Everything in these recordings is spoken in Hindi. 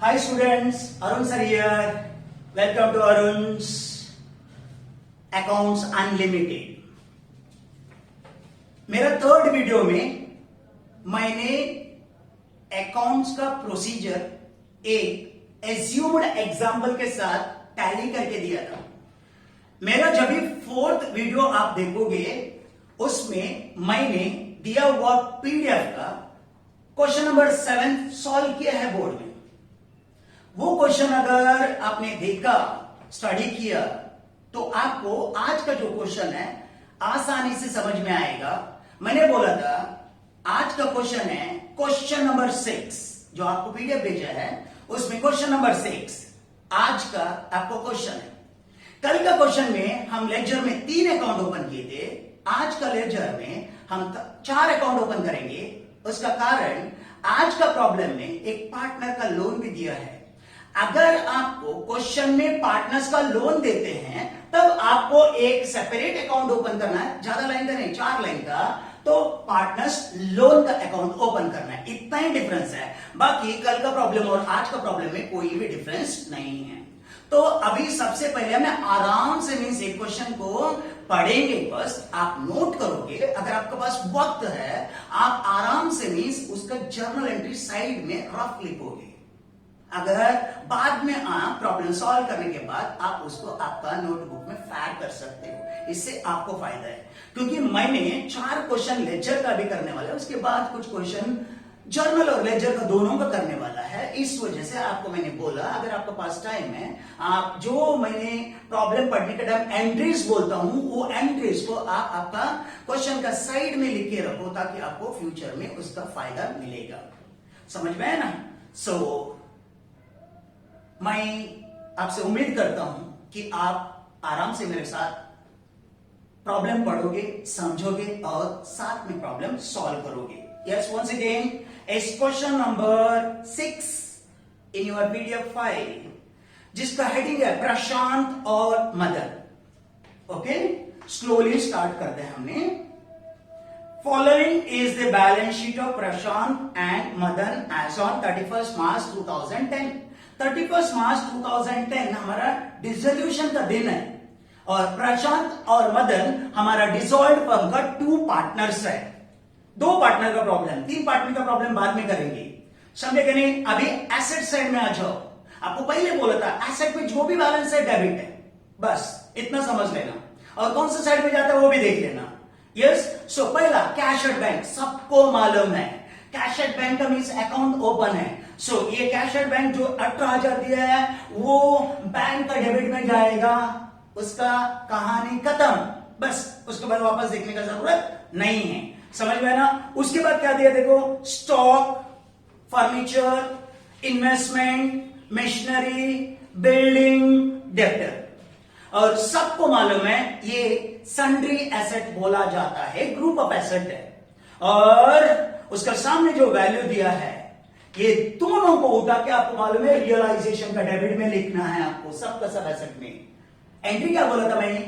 Hi students, Arun sir here. Welcome to Arun's Accounts Unlimited. मेरा थर्ड वीडियो में मैंने अकाउंट्स का प्रोसीजर एक एज्यूम्ड एग्जाम्पल के साथ टैली करके दिया था. मेरा जब भी फोर्थ वीडियो आप देखोगे उसमें मैंने दिया हुआ पीडीएफ का क्वेश्चन नंबर 7 सॉल्व किया है बोर्ड में. वो क्वेश्चन अगर आपने देखा, स्टडी किया, तो आपको आज का जो क्वेश्चन है आसानी से समझ में आएगा. मैंने बोला था आज का क्वेश्चन है क्वेश्चन नंबर 6 जो आपको पीडीएफ भेजा है उसमें क्वेश्चन नंबर 6 आज का आपको क्वेश्चन है. कल का क्वेश्चन में हम लेजर में 3 अकाउंट ओपन किए थे. आज का लेजर में हम 4 अकाउंट ओपन करेंगे. उसका कारण आज का प्रॉब्लम में एक पार्टनर का लोन भी दिया है. अगर आपको क्वेश्चन में पार्टनर्स का लोन देते हैं तब आपको एक सेपरेट अकाउंट ओपन करना है. ज्यादा लाइन का नहीं, 4 लाइन का. तो पार्टनर्स लोन का अकाउंट ओपन करना है. इतना ही डिफरेंस है. बाकी कल का प्रॉब्लम और आज का प्रॉब्लम में कोई भी डिफरेंस नहीं है. तो अभी सबसे पहले हमें आराम से मीन्स एक क्वेश्चन को पढ़ेंगे. बस आप नोट करोगे. अगर आपके पास वक्त है आप आराम से मीन्स उसका जर्नल एंट्री साइड में रफ लिखोगे. अगर बाद में आप प्रॉब्लम सॉल्व करने के बाद आप उसको आपका नोटबुक में फैड कर सकते हो. इससे आपको फायदा है क्योंकि मैंने 4 क्वेश्चन लेजर का भी करने वाला है. उसके बाद कुछ क्वेश्चन जर्नल और लेजर का दोनों का करने वाला है. इस वजह से आपको मैंने बोला अगर आपके पास टाइम है आप जो मैंने प्रॉब्लम पढ़ने के टाइम एंट्रीज बोलता हूं वो एंट्रीज को आप आपका क्वेश्चन का साइड में लिख के रखो ताकि आपको फ्यूचर में उसका फायदा मिलेगा. समझ में है ना? सो मैं आपसे उम्मीद करता हूं कि आप आराम से मेरे साथ प्रॉब्लम पढ़ोगे, समझोगे और साथ में प्रॉब्लम सॉल्व करोगे. यस, वंस अगेन इस question number 6 in your PDF file जिसका हेडिंग है प्रशांत और मदन. ओके, स्लोली स्टार्ट करते हैं. हमने following is the balance sheet of Prashant and Madan as on 31 मार्च 2010. 31 मार्च 2010 हमारा डिसोल्यूशन का दिन है और प्रशांत और मदन हमारा डिसॉल्व फर्म का 2 पार्टनर्स है. 2 पार्टनर का प्रॉब्लम, 3 पार्टनर का प्रॉब्लम बाद में करेंगे. समझे कि नहीं? अभी एसेट साइड में आ जाओ. आपको पहले बोला था एसेट में जो भी बैलेंस है डेबिट है. बस इतना समझ लेना और कौन सा साइड में जाता है वो भी देख लेना. यस, सो पहला कैश एट बैंक सबको मालूम है. कैश एट बैंक का मीन्स अकाउंट ओपन है. सो ये कैश एट बैंक जो 18,000 दिया है वो बैंक का डेबिट में जाएगा. उसका कहानी खत्म. बस उसके बाद वापस देखने का जरूरत नहीं है. समझ में ना? उसके बाद क्या दिया देखो, stock, furniture, investment, machinery, building, debtor. और सबको मालूम है ये सन्ड्री एसेट बोला जाता है, ग्रुप ऑफ एसेट है. और उसका सामने जो वैल्यू दिया है ये दोनों को उठा के आपको मालूम है रियलाइजेशन का डेबिट में लिखना है आपको. सबका सब एसेट में एंट्री क्या बोला था मैंने?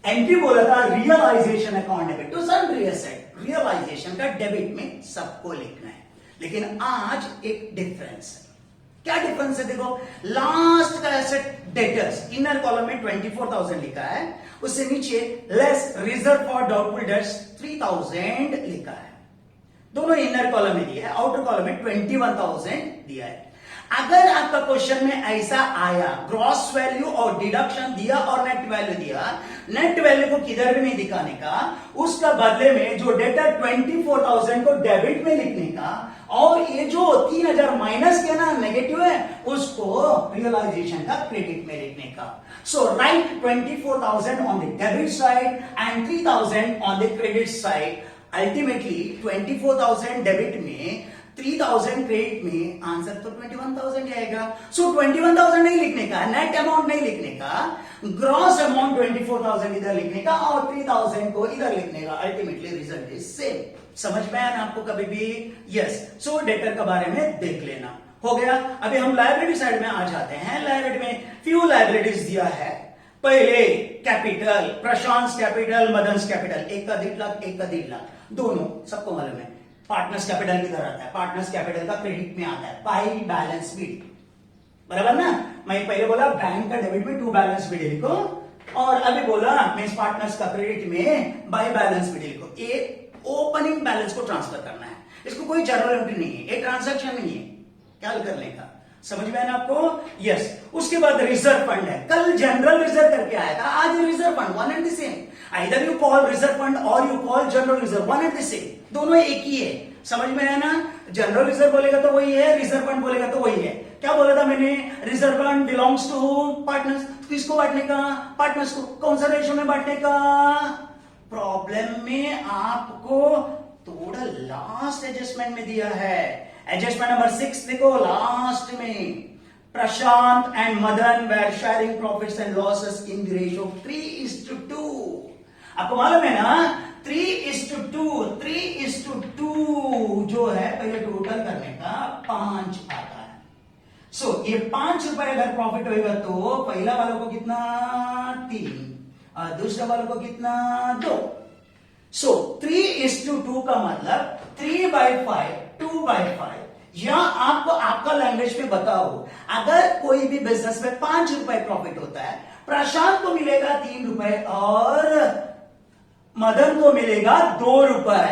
एंट्री बोला था realisation account debit to sundry asset. Realisation का डेबिट में सबको लिखना है. लेकिन आज एक डिफरेंस है. क्या डिफरेंस है देखो, लास्ट का एसेट डेटर्स इनर कॉलम में 24,000 लिखा है. उससे नीचे less reserve for doubtful debts 3,000 लिखा है. दोनों इनर कॉलम में दिया है, आउटर कॉलम में 21,000 दिया है. अगर आपका क्वेश्चन में ऐसा आया ग्रॉस वैल्यू और डिडक्शन दिया और नेट वैल्यू दिया, नेट वैल्यू को किधर भी नहीं दिखाने का, उसका बदले में जो डेटर 24,000 को डेबिट में लिखने का और ये जो 3,000 माइनस किया ना नेगेटिव है उसको रियलाइजेशन का क्रेडिट में लिखने का. So right 24,000 on the debit side and 3,000 on the credit side. Ultimately 24,000 debit में 3,000 क्रेडिट में आंसर तो 21,000 आएगा. सो 21,000 नहीं लिखने का, नेट अमाउंट नहीं लिखने का, ग्रॉस अमाउंट 24,000 इधर लिखने का और 3,000 को इधर लिखने का. Ultimately result is same. समझ में आया ना आपको कभी भी? यस. सो डेटर के बारे में देख लेना. हो गया. अभी हम लाइब्रेरी साइड में आ जाते हैं. लाइब्रेरी में फ्यू लाइब्रेरीज दिया है. पहले कैपिटल, प्रशांत कैपिटल, मदन कैपिटल, एक का 1.5 लाख, एक का 1.5 लाख, दोनों सबको मालूम है. पार्टनर्स कैपिटल किधर आता है? पार्टनर्स कैपिटल का क्रेडिट में आता है बाय बैलेंस शीट. बराबर ना। मैं पहले बोला बैंक का डेबिट में टू बैलेंस भी लिखो, और अभी बोला मीन्स पार्टनर्स का क्रेडिट में बाय बैलेंस भी लिखो। ये ओपनिंग बैलेंस को ट्रांसफर करना है, इसको कोई जर्नल एंट्री नहीं है, ये ट्रांजैक्शन नहीं है, क्या करने का, समझ में आया ना आपको? यस। उसके बाद रिजर्व फंड है, कल जनरल रिजर्व करके आया था, आज reserve fund, one and the same. Either you call reserve fund और you call general reserve, one and the same, दोनों एक ही है, समझ में आया ना। जनरल रिजर्व बोलेगा तो वही है, रिजर्व फंड बोलेगा तो वही है। क्या बोला था मैंने? Reserve fund belongs to partners, किसको बांटने का? पार्टनर्स को। कौन सा रेशियो में बांटने का? प्रॉब्लम में आपको थोड़ा लास्ट एडजस्टमेंट में दिया है, एडजस्टमेंट नंबर 6 देखो लास्ट में, Prashant and Madan were sharing profits and losses in the ratio 3:2। आपको मालूम है ना 3:2, 3:2 जो है पहले टोटल करने का 5 आता है। सो ये 5 रुपए अगर प्रॉफिट होगा तो पहला वालों को कितना? 3, और दूसरा वालों को कितना? 2। सो 3:2 का मतलब 3/5, 2/5। या आपको आपका लैंग्वेज में बताओ, अगर कोई भी बिजनेस में 5 रुपए प्रॉफिट होता है, प्रशांत को मिलेगा 3 रुपए और मदन को मिलेगा 2 रुपए।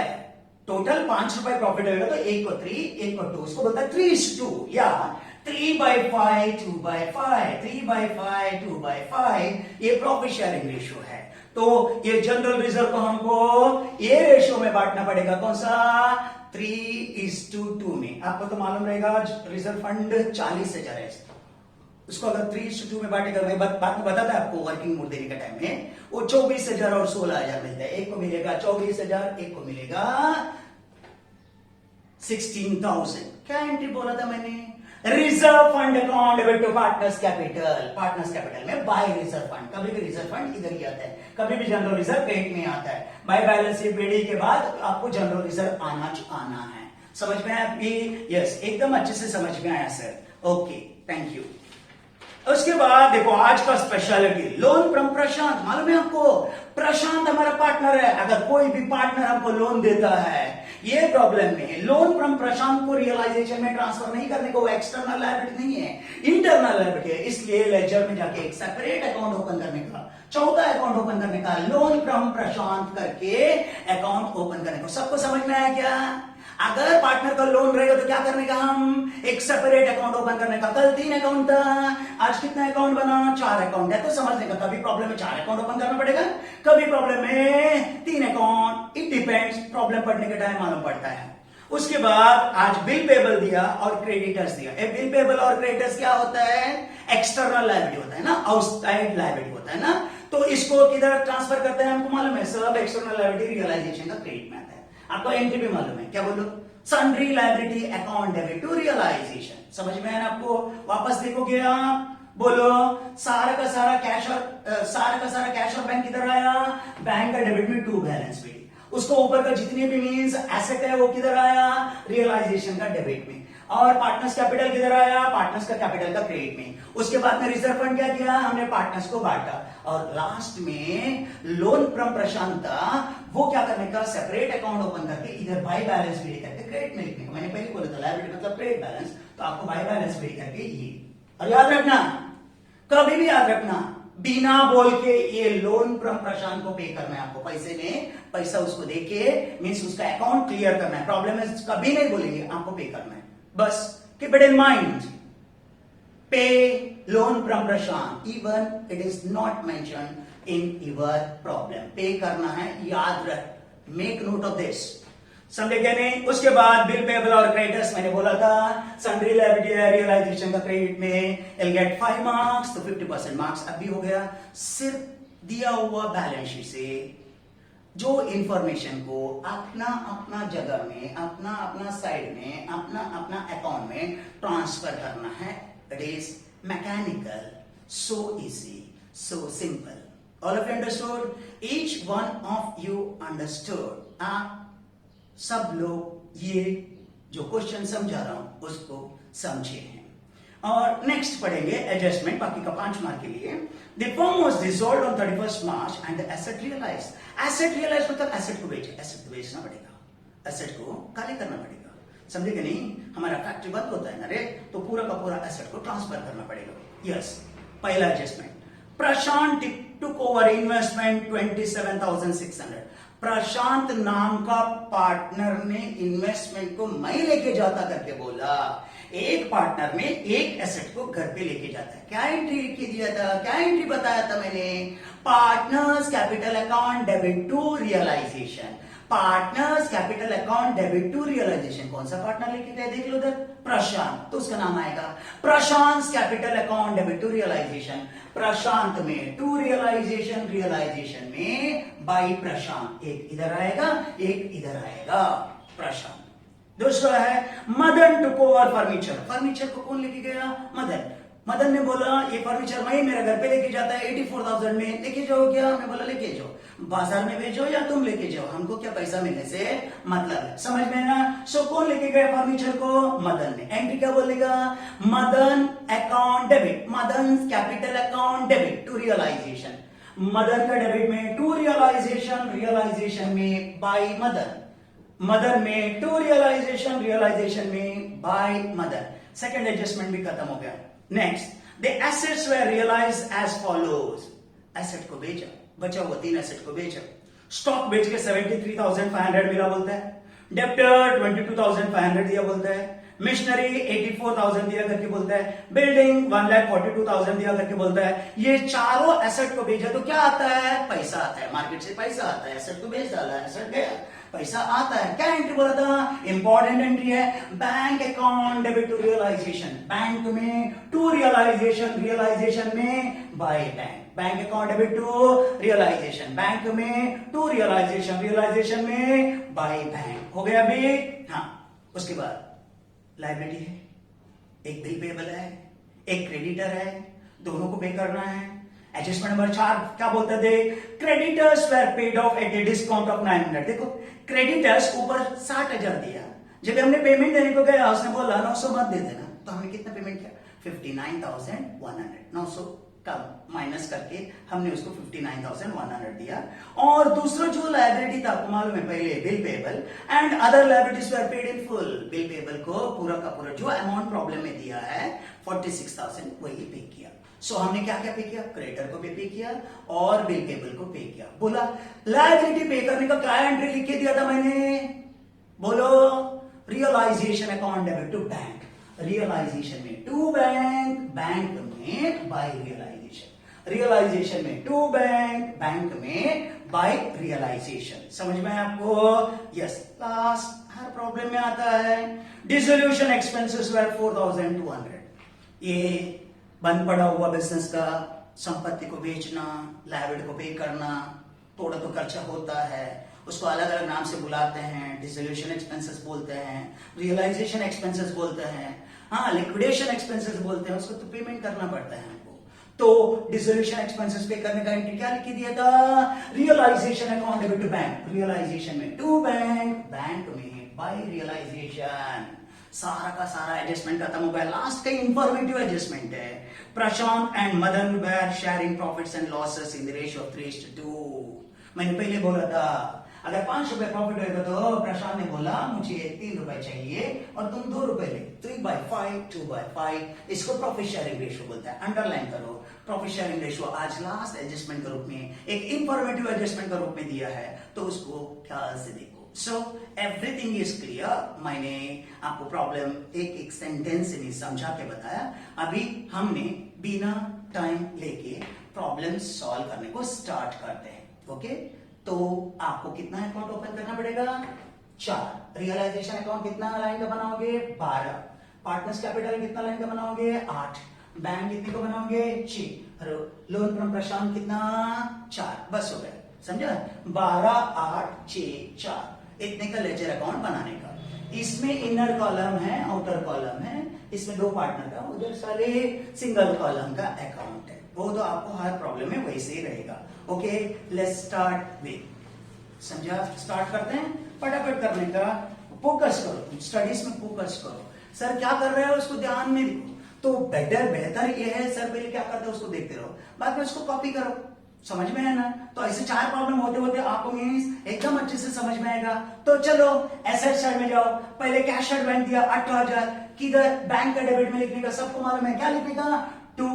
टोटल 5 रुपए प्रॉफिट होगा तो एक को 3, एक को 2, उसको बोलता है 3:2 या 3/5, 2/5, 3/5, 2/5। ये प्रॉफिट शेयरिंग रेशियो है। तो ये जनरल रिजर्व को हमको ये रेशियो में बांटना पड़ेगा, कौन सा? 3:2 में। आपको तो मालूम रहेगा रिजर्व फंड 40 से जा रहा है, उसको अगर 3:2 में बांटेगा, मैं बात में बताता है आपको वर्किंग मोड देने का टाइम में, वो 24,000 और 16,000 मिलता है। एक को मिलेगा 24,000, एक को मिलेगा 16,000। क्या एंट्री बोला था मैंने? Reserve fund account debit to partners capital, partners capital में बाय रिजर्व फंड। कभी भी रिजर्व फंड इधर ही आता है, कभी भी जनरल रिजर्व क्रेडिट में आता है। बाय बैलेंस शीट बीडी के बाद आपको जनरल रिजर्व आना है। समझ में आया आपकी? यस, एकदम अच्छे से समझ में आया सर। Okay, thank you. उसके बाद देखो आज का स्पेशलिटी, लोन फ्रॉम प्रशांत। मालूम है आपको प्रशांत हमारा पार्टनर है। अगर कोई भी पार्टनर हमको लोन देता है, ये प्रॉब्लम में लोन फ्रॉम प्रशांत को रियलाइजेशन में ट्रांसफर नहीं करने को, वो एक्सटर्नल लायबिलिटी नहीं है, इंटरनल लायबिलिटी है। इसलिए लेजर में जाके एक सेपरेट अकाउंट ओपन करने का, चौथा अकाउंट ओपन करने का, लोन फ्रॉम प्रशांत करके अकाउंट ओपन करने को। सबको समझ में आया क्या? अगर पार्टनर का लोन रहेगा तो क्या करने का? हम एक सेपरेट अकाउंट ओपन करने का। कल 3 अकाउंट था, आज कितना अकाउंट बना? 4 अकाउंट है। तो समझने का, कभी प्रॉब्लम में 4 अकाउंट ओपन करना पड़ेगा, कभी प्रॉब्लम में 3 अकाउंट, इट डिपेंड्स, प्रॉब्लम पड़ने के टाइम मालूम पड़ता है। उसके बाद आज बिल पेबल दिया और क्रेडिटर्स दिया। बिल पेबल और क्रेडिटर्स क्या होता है? एक्सटर्नल लायबिलिटी होता है ना, आउटसाइड लायबिलिटी होता है ना। तो इसको किधर ट्रांसफर करते हैं हमको मालूम है, सब एक्सटर्नल लायबिलिटी रियलाइजेशन का क्रेडिट में आता है। आपको एंट्री भी मालूम है, क्या बोलो? Sundry liability account debit to realisation. समझ में आया आपको? वापस देखोगे आप, बोलो सारा का सारा कैश और बैंक किधर आया? बैंक का डेबिट में टू बैलेंस भी, उसको ऊपर का जितने भी मींस एसेट है वो किधर आया? रियलाइजेशन का डेबिट में। और पार्टनर्स कैपिटल किधर आया? पार्टनर्स का कैपिटल का क्रेडिट में। उसके बाद में रिजर्व फंड क्या किया? हमने पार्टनर्स को बांटा। और लास्ट में लोन फ्रॉम प्रशांत था, वो क्या करने का? सेपरेट अकाउंट ओपन करके इधर बाय बैलेंस भी करके क्रेडिट में लिखने का। मैंने पहले बोला था लायबिलिटी मतलब क्रेडिट बैलेंस, तो आपको बाय बैलेंस भी करके ये। और याद रखना, कभी भी याद रखना, बिना बोल के ये लोन फ्रॉम प्रशांत को पे करना है आपको। पैसे में पैसा उसको देके मींस उसका अकाउंट क्लियर करना है। प्रॉब्लम है कभी नहीं बोलेंगे, आपको पे करना है बस। कीप इट इन माइंड, पे loan from Prashant even it is not mention in your problem. पे करना है, याद रख, मेक नोट ऑफ दिस। समझे क्या नहीं? उसके बाद बिल पेबल और क्रेडिटर्स मैंने बोला था, सन्ड्री लायबिलिटी रियलाइजेशन का क्रेडिट में विल गेट 5 मार्क्स, तो 50% मार्क्स अभी हो गया। सिर्फ दिया हुआ बैलेंस शीट से जो इंफॉर्मेशन को अपना अपना जगह में, अपना अपना साइड में, अपना अपना अकाउंट में ट्रांसफर करना है। It is mechanical, so easy, so simple. All of you understood? Each one of you understood? आप सब लोग ये जो क्वेश्चन समझा रहा हूं उसको समझे हैं। और नेक्स्ट पढ़ेंगे एडजस्टमेंट, बाकी का 5 मार्क के लिए। The firm was dissolved on 31 March and the asset realised. Asset realise मतलब एसेट को बेचे, एसेट को बेचना पड़ेगा, एसेट को खाली करना पड़ेगा। समझे कि नहीं? हमारा फैक्ट्री बंद होता है ना रे, तो पूरा का पूरा एसेट को ट्रांसफर करना पड़ेगा। यस, पहला एडजस्टमेंट, प्रशांत टुक ओवर इन्वेस्टमेंट 27,600। प्रशांत नाम का पार्टनर ने इन्वेस्टमेंट को मैं लेके जाता करके बोला। एक पार्टनर ने एक एसेट को घर पे लेके जाता है। क्या एंट्री लिख के दिया था, क्या एंट्री बताया था मैंने? Partners capital account debit to realisation. Partners capital account debit to realisation. कौन सा पार्टनर लेके गए देख लो उधर, प्रशांत, तो उसका नाम आएगा Prashant capital account debit to realisation. Prashant में टू रियलाइजेशन, रियलाइजेशन में बाई प्रशांत। एक इधर आएगा, एक इधर आएगा, प्रशांत। दूसरा है Madan took over furniture. Furniture को कौन लेके गया? मदन। मदन ने बोला ये फर्नीचर मैं मेरे घर पे लेके जाता है 84,000 में, लेके जाओ क्या? मैं बोला लेके जाओ, बाजार में भेजो या तुम लेके जाओ, हमको क्या पैसा मिलने से मतलब है, समझ में ना? सो कौन लेके गया फर्नीचर को? मदन ने। एंट्री क्या बोलेगा? Madan account debit, Madan capital account debit to realisation. Madan का डेबिट में टू रियलाइजेशन, रियलाइजेशन में बाय मदन। मदन में टू रियलाइजेशन, रियलाइजेशन में बाय मदन। सेकंड एडजस्टमेंट भी खत्म हो गया। Next, the assets were realise as follows. Asset को बेचा, बचा हुआ 3 एसेट को बेचा। स्टॉक बेच के 73,500 मिला बोलता है। डेप्टर 22,500 दिया बोलता है। मिशनरी 84,000 दिया करके बोलता है। बिल्डिंग 1,42,000 दिया करके बोलता है। ये चारों एसेट को बेचा तो क्या आता है? पैसा आता है, मार्केट से पैसा आता है। एसेट को बेच डाला, एसेट गया, पैसा आता है। क्या एंट्री बोला था? इंपॉर्टेंट एंट्री है, bank account debit to realisation. Bank में टू रियलाइजेशन, रियलाइजेशन में by bank. Bank account debit to realisation, bank में टू रियलाइजेशन, रियलाइजेशन में बाय बैंक। हो गया अभी? हाँ। उसके बाद लायबिलिटी है, एक बिल पेबल है, एक क्रेडिटर है, दोनों को पे करना है। एडजस्टमेंट नंबर 4 क्या बोलते थे? Creditors were paid off at a discount of 900। देखो क्रेडिटर्स ऊपर 60,000 दिया, जब हमने पेमेंट देने को गया उसने बोला 900 मत दे देना, तो हमने कितना पेमेंट किया? 59,100। 900 का माइनस करके हमने उसको 59,100 दिया। और दूसरा जो लायबिलिटी था आपको मालूम है पहले, bill payable and other liabilities were paid in full. Bill payable को पूरा का पूरा जो अमाउंट प्रॉब्लम में दिया है 46,000 वही पे किया। सो हमने क्या क्या पे किया? क्रेडिटर को पे किया और बिल पेबल को पे किया। बोला लायबिलिटी पे करने का क्या एंट्री लिख के दिया था मैंने? बोलो, realisation account debit to bank. Realisation में टू बैंक, बैंक में बाय रियलाइजेशन। रियलाइजेशन में टू बैंक, बैंक में बाय रियलाइजेशन। समझ में आपको? यस। लास्ट हर प्रॉब्लम में आता है, डिसोल्यूशन एक्सपेंसेस वर 4,200। ये बंद पड़ा हुआ बिजनेस का संपत्ति को बेचना, लायबिलिटी को पे करना, थोड़ा तो खर्चा होता है, उसको अलग अलग नाम से बुलाते हैं। डिसोल्यूशन एक्सपेंसेस बोलते हैं, रियलाइजेशन एक्सपेंसेस बोलते हैं, हाँ लिक्विडेशन एक्सपेंसेस बोलते हैं। उसको तो पेमेंट करना पड़ता है हमको। तो डिसोल्यूशन एक्सपेंसेस पे करने का एंट्री क्या लिख के दिया था? Realisation account debit to bank. Realisation में टू बैंक, बैंक में बाय रियलाइजेशन। सारा का सारा एडजस्टमेंट खत्म हो गया। लास्ट का इंफॉर्मेटिव एडजस्टमेंट है, Prashant and Madan were sharing profits and losses in the ratio of 3:2। मैंने पहले बोला था अगर 5 रुपए प्रॉफिट होगा तो प्रशांत ने बोला मुझे 3 रुपए चाहिए और तुम 2 रुपए ले। 3/5, 2/5, इसको प्रॉफिट शेयरिंग रेशियो बोलता है। अंडरलाइन करो, प्रॉफिट शेयरिंग रेशियो आज लास्ट एडजस्टमेंट के रूप में, एक इंफॉर्मेटिव एडजस्टमेंट के रूप में दिया है, तो उसको ख्याल से देखो। So everything is clear. मैंने आपको प्रॉब्लम एक एक सेंटेंस में समझा के बताया। अभी हमने बिना टाइम लेके प्रॉब्लम सॉल्व करने को स्टार्ट करते हैं। ओके, तो आपको कितना अकाउंट ओपन करना पड़ेगा? 4। रियलाइजेशन अकाउंट कितना लाइन का बनाओगे? 12। पार्टनर्स कैपिटल कितना लाइन का बनाओगे? 8। बैंक कितने को बनाओगे? 6। लोन फ्रॉम प्रशांत कितना? 4। बस हो गया, समझा? 12, 8, 6, 4 इतने का लेजर अकाउंट बनाने का। इसमें इनर कॉलम है, आउटर कॉलम है, इसमें 2 पार्टनर का, उधर सारे सिंगल कॉलम का अकाउंट है। वो तो आपको हर प्रॉब्लम में वैसे ही रहेगा। ओके, लेट्स स्टार्ट विथ, समझा? स्टार्ट करते हैं फटाफट करने का। फोकस करो, स्टडीज में फोकस करो। सर क्या कर रहे हो उसको ध्यान में देखो, तो बेहतर ये है सर पहले क्या करते हो उसको देखते रहो, बाद में उसको कॉपी करो। समझ में है ना? तो ऐसे 4 प्रॉब्लम होते होते आपको मीन्स एकदम अच्छे से समझ में आएगा। तो चलो एसेट साइड में जाओ। पहले कैश एट बैंक दिया 18,000, किधर बैंक का डेबिट में लिखने का सबको मालूम है, क्या लिखने का? To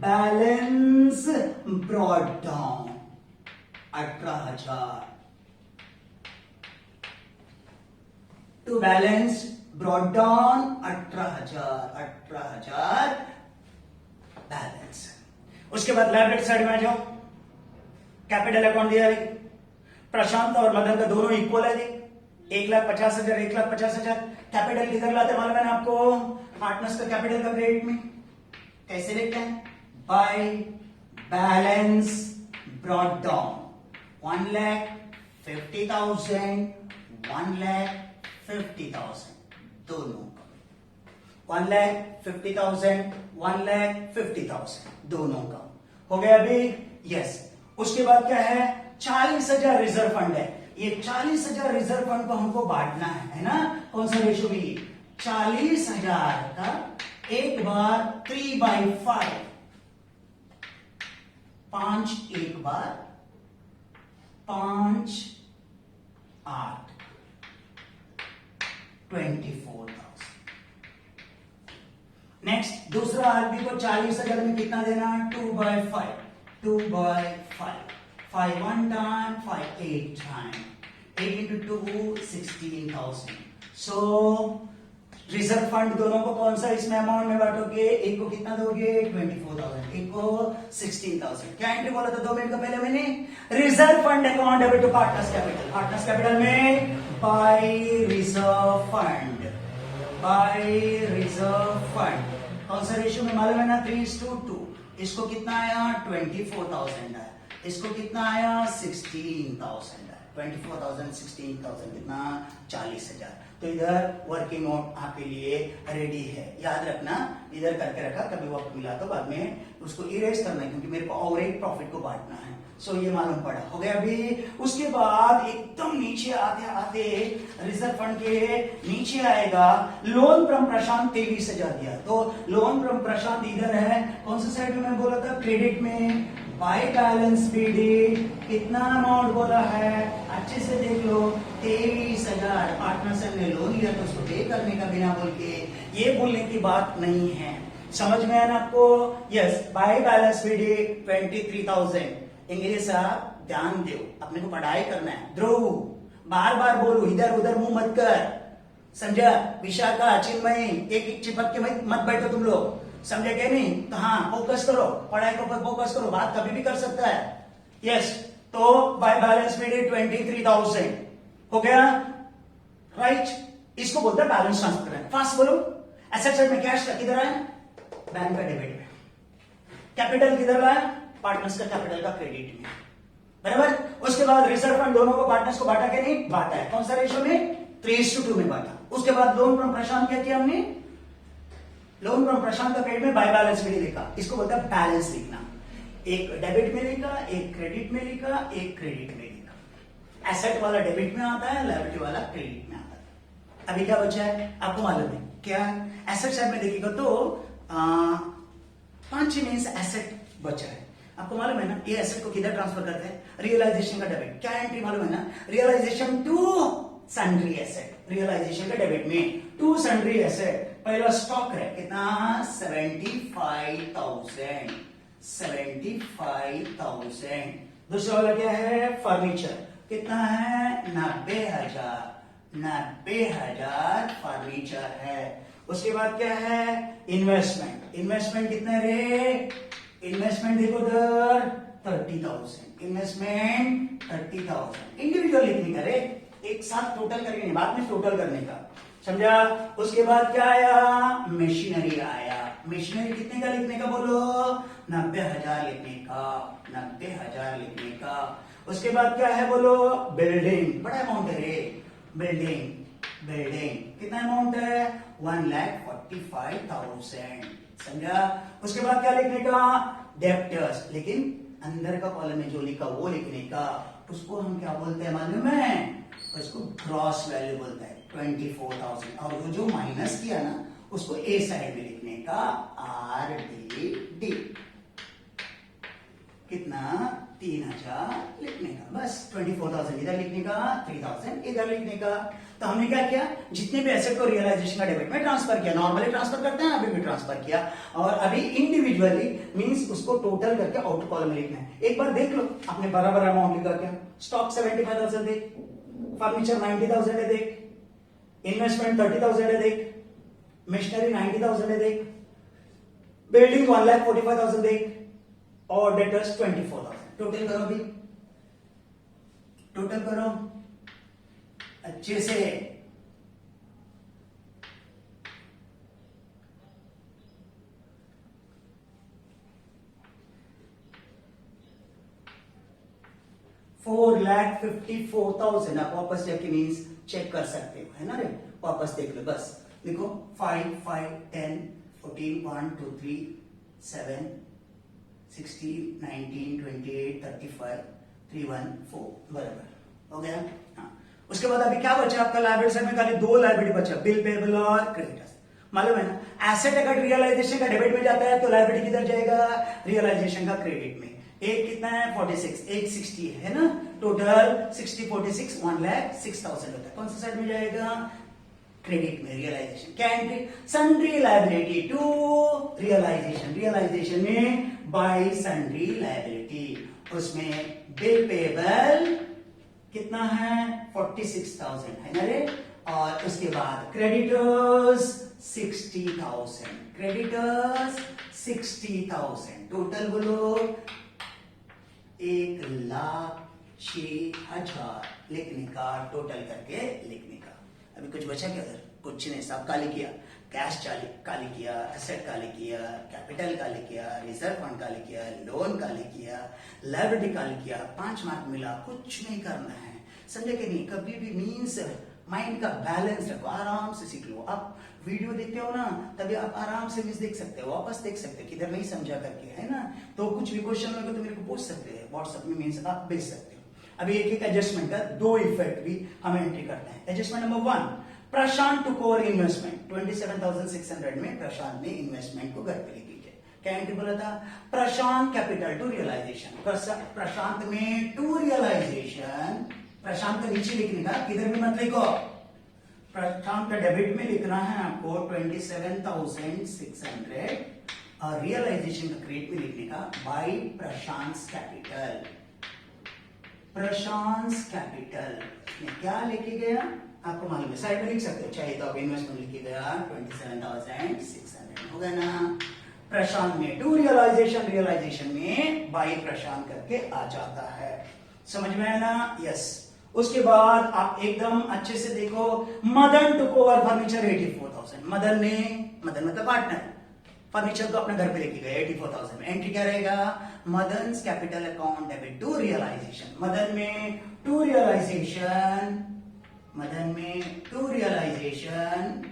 balance brought down 18,000, to balance brought down 18,000 balance. उसके बाद लायबिलिटी साइड में आ जाओ। कैपिटल अकाउंट दिया है, प्रशांत और मदन का दोनों इक्वल है, 1,50,000 1,50,000। कैपिटल किधर लाते मालूम है ना आपको? पार्टनर्स का कैपिटल का क्रेडिट में। कैसे लिखते हैं? बाय बैलेंस ब्रॉट डाउन 1,50,000 1,50,000 दोनों, 1,50,000 1,50,000 दोनों का हो गया अभी। यस। उसके बाद क्या है? 40,000 रिजर्व फंड है। ये 40,000 रिजर्व फंड को हमको बांटना है ना? कौन सा रेशो भी? 40,000 का एक बार 3/5, 5 एक बार 5 8 24,000। नेक्स्ट दूसरा आरबी को 40,000 में कितना देना? 2/5, 2/5, 5 1 time, 5 8 time, 8 into 2 16,000। सो रिजर्व फंड दोनों को कौन सा इसमें अमाउंट में बांटोगे? एक को कितना दोगे? 24,000, एक को 16,000। क्या एंट्री बोला था 2 मिनट का पहले मैंने? Reserve fund account debit to partners capital. Partners capital में by reserve fund, by reserve fund कौन सा रेशियो में मालूम है ना? 3:2। इसको कितना आया? 24,000 आया। इसको कितना आया? 16,000 आया। 24,000 16,000 कितना? 40,000। तो इधर वर्किंग नोट आपके लिए रेडी है। याद रखना, इधर करके रखा, कभी वक्त मिला तो बाद में उसको इरेज करना है, क्योंकि मेरे को और एक प्रॉफिट को बांटना है। सो ये मालूम पड़ा, हो गया अभी। उसके बाद एकदम नीचे आते आते रिजर्व फंड के नीचे आएगा लोन फ्रॉम प्रशांत 23,000 दिया। तो लोन फ्रॉम प्रशांत इधर है, कौन सा साइड में मैं बोला था? क्रेडिट में। बाय बैलेंस बीडी कितना अमाउंट बोला है? अच्छे से देख लो, 23,000। पार्टनर ने लोन लिया तो उसको पे करने का बिना बोल के, ये बोलने की बात नहीं है। समझ में आया ना आपको? Yes. By balance BD 23,000। English साहब ध्यान दो, अपने को पढ़ाई करना है। ध्रुव बार बार बोलो, इधर उधर मुंह मत कर, समझा? विशाखा चिन्मयी एक चिपक के मत बैठो तुम लोग, समझे क्या नहीं? तो हाँ, फोकस करो, पढ़ाई को फोकस करो, बात कभी भी कर सकता है। यस। तो बाय बैलेंस में 23,000 हो गया, राइट? इसको बोलते हैं बैलेंस ट्रांसफर। फास्ट बोलो। एसेट साइड में कैश किधर है? बैंक का डेबिट में। कैपिटल किधर है? पार्टनर्स का कैपिटल का क्रेडिट में, बराबर। उसके बाद रिजर्व फंड दोनों को पार्टनर्स को बांटा के नहीं? बांटा है। कौन सा रेशियो में? 3:2 में बांटा। उसके बाद लोन फ्रॉम प्रशांत क्या किया हमने? लोन फ्रॉम प्रशांत का क्रेडिट में बाय बैलेंस में लिखा। इसको बोलता है बैलेंस लिखना। एक डेबिट में लिखा, एक क्रेडिट में लिखा, एक क्रेडिट में लिखा। एसेट वाला डेबिट में आता है, लायबिलिटी वाला क्रेडिट में आता है। अभी क्या बचा है आपको मालूम है क्या? एसेट साइड में देखिएगा तो 5 मीन्स एसेट बचा है। आपको मालूम है ना, ये एसेट को किधर ट्रांसफर करते हैं? रियलाइजेशन का डेबिट। क्या एंट्री मालूम है ना? Realisation to sundry asset. Realisation का डेबिट में टू सन्ड्री एसेट। पहला स्टॉक है कितना? 75,000, 75,000। दूसरा वाला क्या है? फर्नीचर। कितना है? 90,000, 90,000 फर्नीचर है। उसके बाद क्या है? इन्वेस्टमेंट। इन्वेस्टमेंट कितने रे? इन्वेस्टमेंट देखो उधर 30,000। इन्वेस्टमेंट 30,000। इंडिविजुअल लिखने का रे, एक साथ टोटल करके नहीं, बाद में टोटल करने का, समझा? उसके बाद क्या आया? मशीनरी आया। मशीनरी कितने का लिखने का बोलो? 90,000 लिखने का, 90,000 लिखने का। उसके बाद क्या है बोलो? बिल्डिंग। बड़ा अमाउंट है रे, बिल्डिंग। बिल्डिंग कितना अमाउंट है? 1,45,000, समझा? उसके बाद क्या लिखने का? डेप्टर्स। लेकिन अंदर का कॉलम में जो लिखा वो लिखने का, उसको हम क्या बोलते हैं मालूम है? उसको ग्रॉस वैल्यू बोलते हैं, 24,000। और वो जो माइनस किया ना, उसको ए साइड में लिखने का, RDD। कितना 3000 लिखने का, बस 24,000 इधर लिखने का, 3,000 इधर लिखने का। तो हमने क्या किया, जितने भी एसेट को रियलाइजेशन का डेबिट में ट्रांसफर किया, नॉर्मली ट्रांसफर करते हैं, अभी भी ट्रांसफर किया, और अभी इंडिविजुअली मींस उसको टोटल करके आउटर कॉलम में लिखना है। एक बार देख लो आपने बराबर अमाउंट लिखा क्या, स्टॉक 75,000 देख, फर्नीचर 90,000 है देख, इन्वेस्टमेंट 30,000 है देख, मशीनरी 90,000 है देख, बिल्डिंग 1,45,000 देख, और डेटर्स 24,000। टोटल करो अभी, टोटल करो अच्छे से। $4,54,000 आप वापस जाके मीन्स चेक कर सकते हो, है ना रे, वापस देख लो, बस देखो 5, 5, 10, 14, 1, 2, 3, 7, 16, 19, 28, 35, 3, 1, 4 बराबर हो गया। हाँ, उसके बाद अभी क्या बचा आपका लायबिलिटी साइड में, खाली दो लायबिलिटी बचा, बिल पेबल और क्रेडिटर्स। मालूम है ना, एसेट अगर रियलाइजेशन का डेबिट में जाता है तो लायबिलिटी किधर जाएगा, रियलाइजेशन का क्रेडिट में। एक कितना है 46, एक 60 है ना, टोटल 60 46 1,06,000 होता है, कौन सा साइड में जाएगा, क्रेडिट में, रियलाइजेशन। क्या entry, sundry liability to realisation, realisation में बाय सन्ड्री लायबिलिटी, उसमें बिल पेबल कितना है 46,000 है ना रे, और उसके बाद क्रेडिटर्स 60,000, क्रेडिटर्स 60,000, टोटल बोलो 1,06,000 लिखने का, टोटल करके लिखने का। अभी कुछ बचा क्या उधर, कुछ नहीं, सब काली किया, कैश काली किया, एसेट काली किया, कैपिटल काली किया, रिजर्व फंड काली किया, लोन काली किया, लायबिलिटी काली किया, 5 मार्क मिला, कुछ नहीं करना है, समझे कि नहीं। कभी भी मीन्स माइंड का बैलेंस रखो, आराम से सीख लो। आप वीडियो देखते हो ना, तभी आप आराम से मिस देख सकते हो, वापस देख सकते हो, किधर नहीं समझा करके, है ना। तो कुछ भी क्वेश्चन लगे तो मेरे को पूछ सकते हैं व्हाट्सएप में, मीन्स आप भेज सकते हो। अभी एक एक एडजस्टमेंट का 2 इफेक्ट भी हमें एंट्री करना है। Adjustment number 1, Prashant to core investment 27,600 में प्रशांत ने इन्वेस्टमेंट को घर पे लेके गए। क्या एंट्री बोला था, प्रशांत कैपिटल टू रियलाइजेशन, प्रशांत में टू रियलाइजेशन, प्रशांत का नीचे लिखने का, किधर भी मत लिखो, प्रशांत का डेबिट में लिखना है आपको 27,600, और रियलाइजेशन का क्रेडिट में लिखने का बाय प्रशांत कैपिटल, प्रशांत कैपिटल में क्या लेके गया आपको मालूम है, साइड में लिख सकते हो, चाहिए तो आप इन्वेस्टमेंट लिखिए गया 27,600 हो गया ना। प्रशांत में टू रियलाइजेशन, रियलाइजेशन में बाय प्रशांत करके आ जाता है, समझ में है ना, यस। उसके बाद आप एकदम अच्छे से देखो, Madan took over furniture 84,000, Madan मतलब पार्टनर, फर्नीचर को अपने घर पे लेके गए 84,000 में। एंट्री क्या रहेगा, Madan capital account debit to realisation, Madan में टू रियलाइजेशन, मदन में टू रियलाइजेशन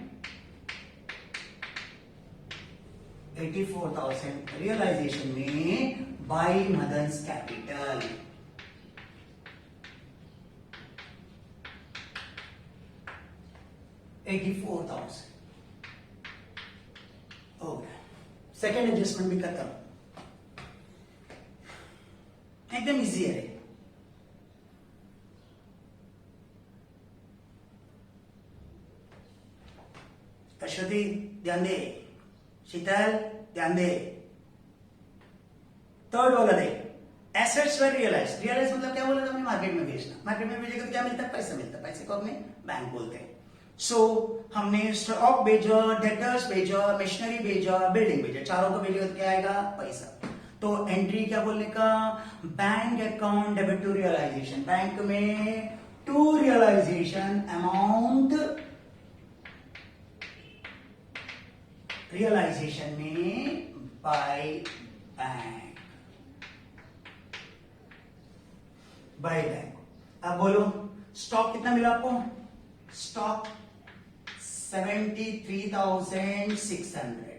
84,000 रियलाइजेशन में बाय मदन कैपिटल, $84,000 हो गया। सेकेंड एडजस्टमेंट भी खत्म, एकदम इजी है। अश्वती ध्यान दे, शीतल ध्यान दे, थर्ड वाला दे, एसेट्स वर रियलाइज, रियलाइज मतलब क्या बोला था हमने, मार्केट में बेचना, मार्केट में बेचेगा तो क्या मिलता है, पैसा मिलता है, पैसे को अपने बैंक बोलते हैं। सो हमने स्टॉक भेजा, डेटर्स भेजा, मशीनरी भेजा, बिल्डिंग भेजा, चारों को भेजेगा तो क्या आएगा, पैसा। तो एंट्री क्या बोलने का, bank account debit to realisation, bank में टू रियलाइजेशन अमाउंट, रियलाइजेशन में बाय बैंक, बाय बैंक। अब बोलो स्टॉक कितना मिला आपको, स्टॉक 73,600,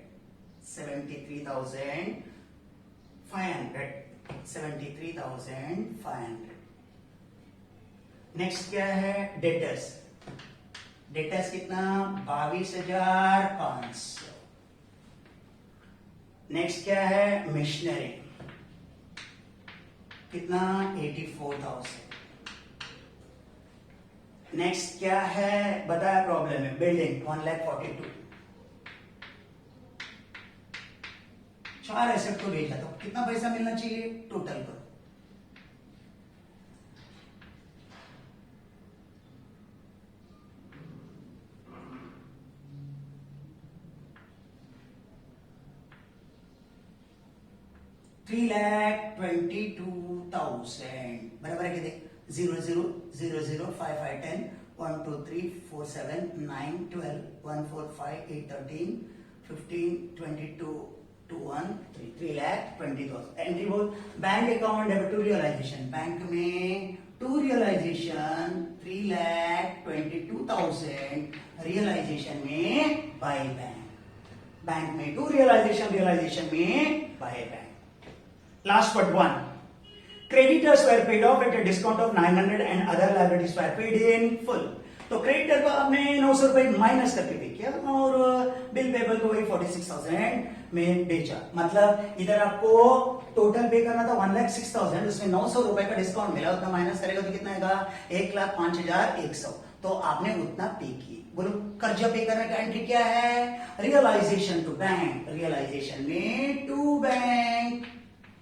73,500। नेक्स्ट क्या है, डेटर्स, डेटर्स कितना 22,500। नेक्स्ट क्या है, मशीनरी, कितना 84,000। नेक्स्ट क्या है बताया प्रॉब्लम है, बिल्डिंग 1,42,000। 4 एसेट को भेजा तो कितना पैसा मिलना चाहिए, टोटल करो। $3,22,000 बराबर है कि देख 0 0 0 0 5 5 10 1 2 3 4 7 9 12 1 4 5 8 13 15 22 2 1 3 3,20,000। एंट्री बोल bank account debit to realisation, bank में टू रियलाइजेशन 3,22,000, रियलाइजेशन में बाय बैंक, बैंक में टू रियलाइजेशन, रियलाइजेशन में by bank. Last but one. Creditors were paid off at a discount of 900 and other liabilities were paid in full. तो क्रेडिटर को आपने 900 रुपए माइनस करके पे किया और बिल पेबल को वही 46,000 में बेचा। मतलब इधर आपको टोटल पे करना था 1,06,000, उसमें 900 रुपए का डिस्काउंट मिला, उतना माइनस करेगा तो कितना आएगा 1,05,100। तो आपने उतना पे की। बोलो कर्जा पे करने का एंट्री क्या है, रियलाइजेशन टू बैंक, रियलाइजेशन में टू बैंक।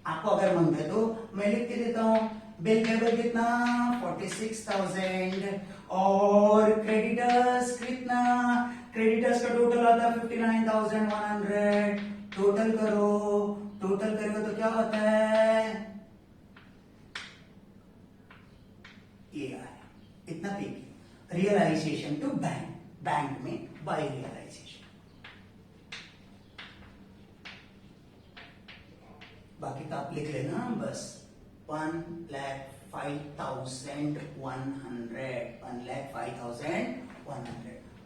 आपको अगर मन है तो मैं लिख के देता हूं, बिल पेबल कितना 46,000 और क्रेडिटर्स कितना, क्रेडिटर्स का टोटल आता है 59,100। टोटल करो, टोटल करेगा तो क्या होता है, ये आया इतना पे की। रियलाइजेशन टू बैंक, बैंक में बाय रियलाइजेशन। बाकी का आप लिख लेना बस। 1,05,100, 1,05,100,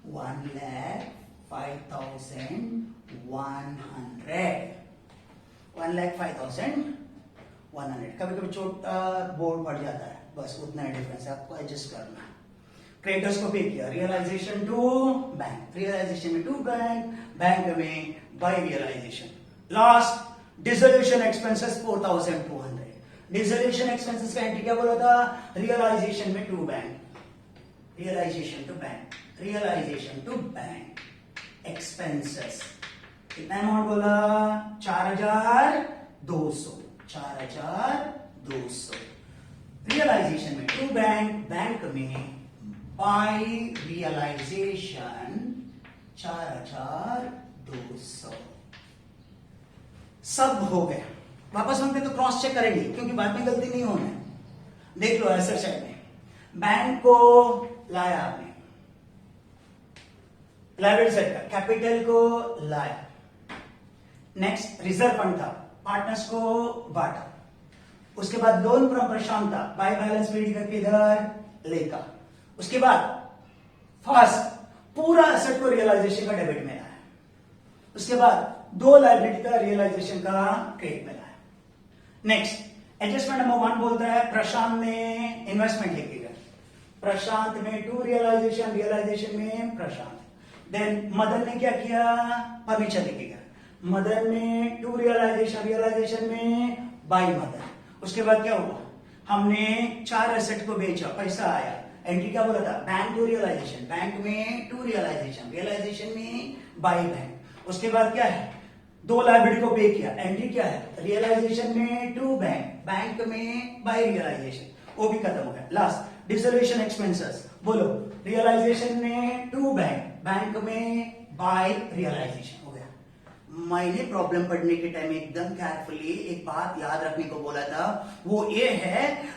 1,05,100। कभी कभी छोटा बोर्ड पड़ जाता है, बस उतना ही डिफरेंस है, आपको एडजस्ट करना है। क्रेडिटर्स को पे किया, रियलाइजेशन टू बैंक, रियलाइजेशन में टू बैंक, बैंक में by realisation. Last dissolution expenses 4,200। Dissolution expenses का एंट्री क्या बोला था, रियलाइजेशन में to bank, realisation to bank, realisation to bank expenses कितना अमाउंट बोला, 4,200, 4,200। रियलाइजेशन में टू बैंक, बैंक में बाय रियलाइजेशन 4,200। सब हो गया। वापस हम पे तो क्रॉस चेक करेंगे क्योंकि बाद में गलती नहीं होना है। देख लो ऐसा साइड में बैंक को लाया आपने, लायबिलिटी साइड का कैपिटल को लाया। नेक्स्ट रिजर्व फंड था, पार्टनर्स को बांटा। उसके बाद लोन फ्रॉम प्रशांत था, बाय बैलेंस रीड करके इधर लेकर। उसके बाद फर्स्ट पूरा एसेट को रियलाइजेशन का डेबिट में लाया। उसके बाद दो लायबिलिटी का रियलाइजेशन का क्रेडिट में लाया। नेक्स्ट एडजस्टमेंट नंबर 1 बोलता है प्रशांत ने इन्वेस्टमेंट लेके गया, प्रशांत में टू रियलाइजेशन, रियलाइजेशन में प्रशांत। देन मदन ने क्या किया, फर्नीचर लेके गया, मदन में टू रियलाइजेशन, रियलाइजेशन में बाय मदन। उसके बाद क्या हुआ, हमने 4 एसेट को बेचा, पैसा आया, एंट्री क्या बोला था, बैंक टू रियलाइजेशन, बैंक में टू रियलाइजेशन, रियलाइजेशन में बाय बैंक। उसके बाद क्या है, 2 लायबिलिटी को पे किया, एंट्री क्या है, रियलाइजेशन में टू बैंक, बैंक में बाय रियलाइजेशन, वो भी खत्म हो गया। लास्ट डिसोल्यूशन एक्सपेंसेस, बोलो रियलाइजेशन में टू बैंक, बैंक में बाय रियलाइजेशन हो गया। मैंने प्रॉब्लम पढ़ने के टाइम एकदम केयरफुली एक बात याद रखने को बोला था, वो ये है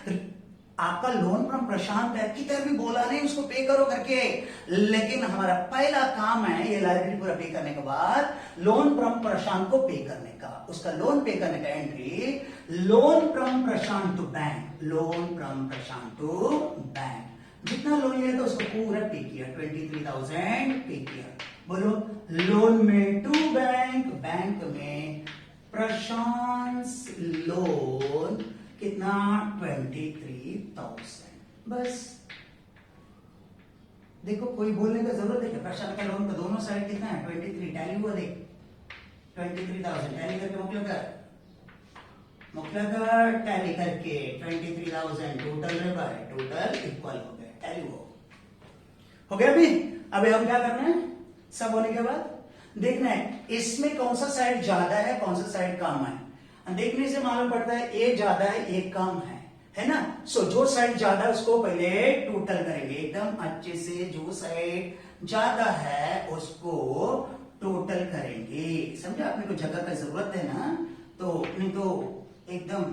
आपका लोन फ्रॉम प्रशांत है, किधर भी बोला नहीं उसको पे करो करके, लेकिन हमारा पहला काम है ये लायबिलिटी पूरा पे करने के बाद लोन फ्रॉम प्रशांत को पे करने का। उसका लोन पे करने का entry loan from Prashant to bank, loan from Prashant to bank. जितना लोन लिया था उसको पूरा पे किया, 23,000 पे किया। बोलो लोन में टू बैंक, बैंक में प्रशांत लोन कितना 23,000। बस देखो कोई बोलने का जरूरत है क्या, प्रशांत का लोन का दोनों साइड कितना है 23, टैली हुआ देख 23,000, टैली करके मोकलो कर मतलब टैली करके 23,000 टोटल बाय टोटल इक्वल हो गए, टैली हो गया। अभी हम क्या करना है, सब होने के बाद देखना है इसमें कौन सा साइड ज्यादा है कौन सा साइड कम है। देखने से मालूम पड़ता है ए ज्यादा है ए कम है ना। सो जो साइड ज्यादा है उसको पहले टोटल करेंगे एकदम अच्छे से, जो साइड ज्यादा है उसको टोटल करेंगे, समझा। अपने को जगह का जरूरत है ना, तो नहीं तो एकदम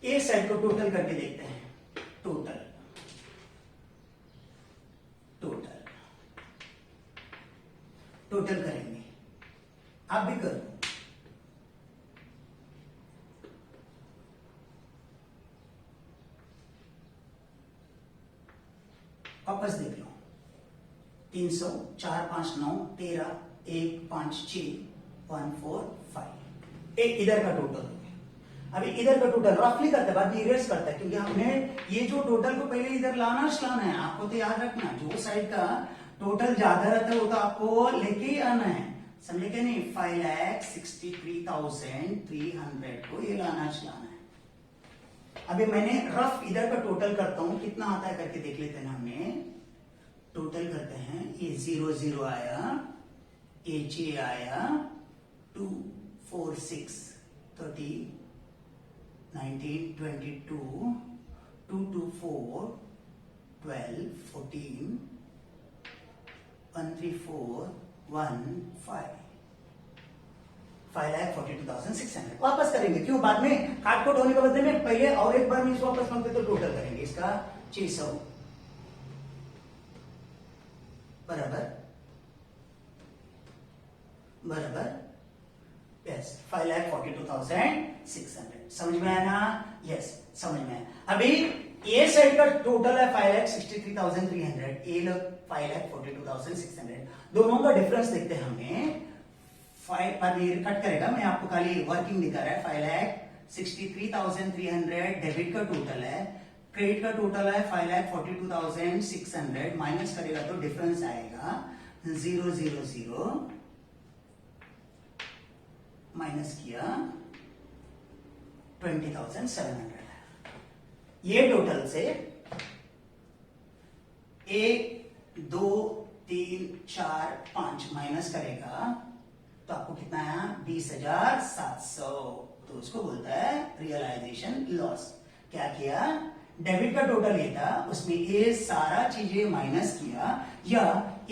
ए साइड को टोटल करके देखते हैं। टोटल टोटल करेंगे, आप भी करो। वापस देख लो, 300, 4, 5, 9, 13, 1, 5, 6, 1, 4, 5। एक इधर का टोटल हो गया। अभी इधर का टोटल रफली करते हैं, बाद में इरेज करता है, क्योंकि हमने ये जो टोटल को पहले इधर लाना है। आपको तो याद रखना, जो साइड का टोटल ज्यादा रहता है वो तो आपको लेके ही आना है, समझे क्या नहीं। 5,63,300 को ये लाना है। अभी मैंने रफ इधर का टोटल करता हूं, कितना आता है करके देख लेते हैं। हमें टोटल करते हैं, ये 0 आया, ये आया, 2, 4, 6, 30, 19, 22, 2, 2, 4, 12, 14, 1, 3, 4, 1, 5, 5,42,600। वापस करेंगे, क्यों बाद में काटकोट होने के बदले में पहले और एक बार में इसको वापस मांगते तो टोटल करेंगे इसका 600 बराबर यस 5,42,600। समझ में आया ना? यस समझ में आया। अभी ए साइड का टोटल है 5,63,300, ए लोग 5,42,600। दोनों का डिफरेंस देखते हैं हमें। 5 पर कट करेगा, मैं आपको खाली वर्किंग दिखा रहा है। 5,63,300 डेबिट का टोटल है, क्रेडिट का टोटल है 5,42,600। माइनस करेगा तो डिफरेंस आएगा 000, माइनस किया 20,700। ये टोटल से 1, 2, 3, 4, 5 माइनस करेगा तो आपको कितना आया 20,700। तो उसको बोलता है रियलाइजेशन लॉस। क्या किया, डेबिट का टोटल ये था, उसमें ये सारा चीजें माइनस किया या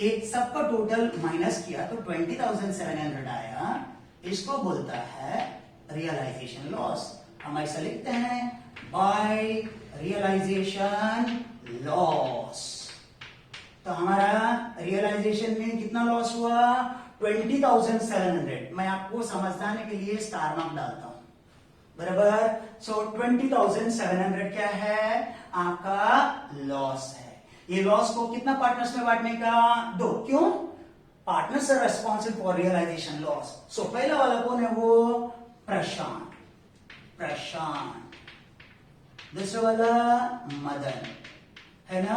एक सबका टोटल माइनस किया तो 20,700 आया। इसको बोलता है रियलाइजेशन लॉस। हम ऐसा लिखते हैं बाय रियलाइजेशन लॉस। तो हमारा रियलाइजेशन में कितना लॉस हुआ 20,700। मैं आपको समझाने के लिए स्टार मार्क डालता हूं, बराबर। सो 20,700 क्या है, आपका लॉस है। ये लॉस को कितना पार्टनर्स में बांटने का, 2। क्यों, partners are responsible for realisation loss. So पहला वाला कौन है, वो प्रशांत। दूसरा वाला मदन, है ना।